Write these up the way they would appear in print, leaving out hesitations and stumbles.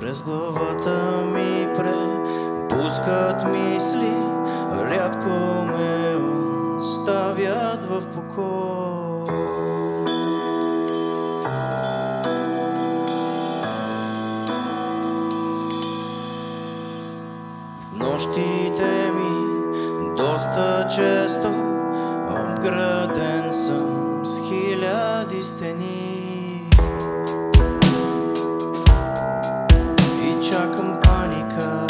През главата ми препускат мисли, рядко ме оставят в покой. Нощите ми доста често обграден съм с хиляди стени и чакам паника.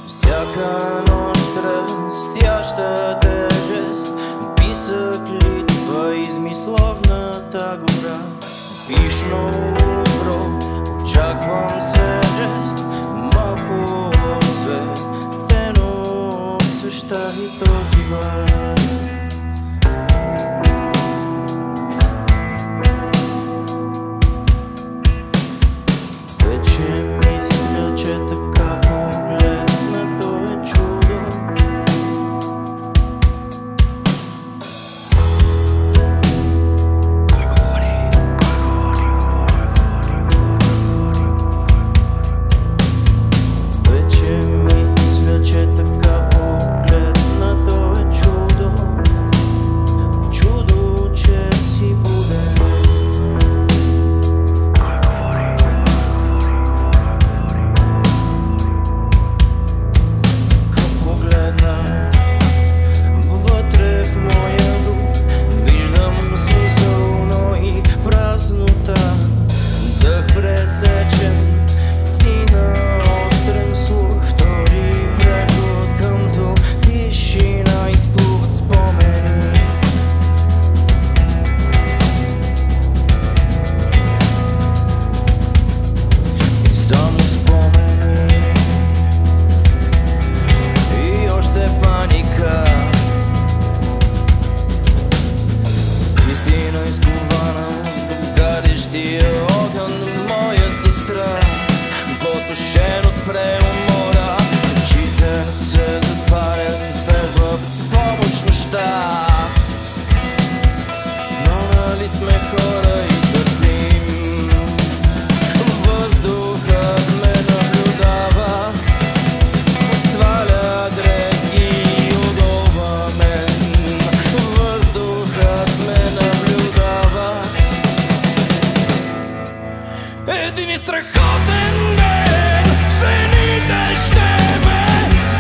Всяка нощ растяща тежест, писък литва из мисловната гора. Пишно утро, очаквам свежест, малко осветено освеща и този бар. Вече мисля, че така погледнато е чудо. Вече мисля, че така погледнато е чудо. Чудо, че си буден. Вътре в моя дух виждам смисъл, но и празнота. Дъх пресечен и наострен слух. Втори преход към ту тишина, изплуват спомени. И само спомени. И още паника. Истина изкована в гадещия огън на моята страх. Потушен от преумора, очите не се затварят, следва безпомощността. Но нали сме хора и търпим. Въздухът ме наблюдава, сваля дрехи и удова мен. Въздухът ме наблюдава. Един страхотен ден стените ще ме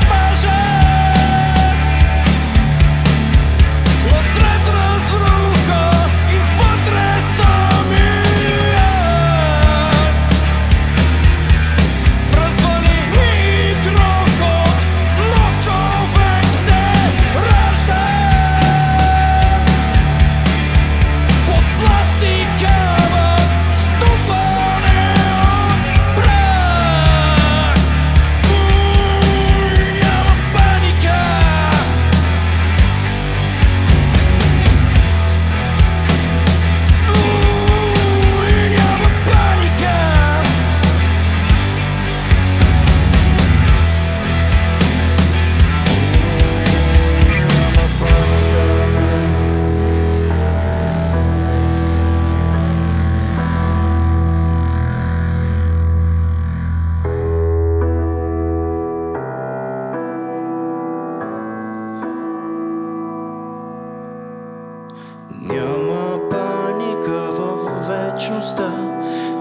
смажат. Насред разруха и вътре съм и аз. В развалини и грохот, но човек се ражда. Под пластикава ступане от прах. Няма паника. Няма паника. Няма паника във вечността.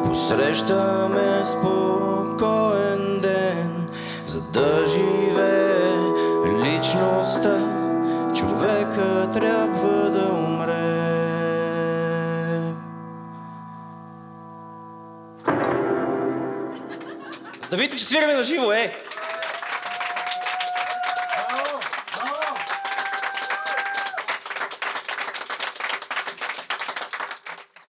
Посрещаме спокоен ден, за да живее личността. Човека трябва да умре. Да видите, че свираме на живо,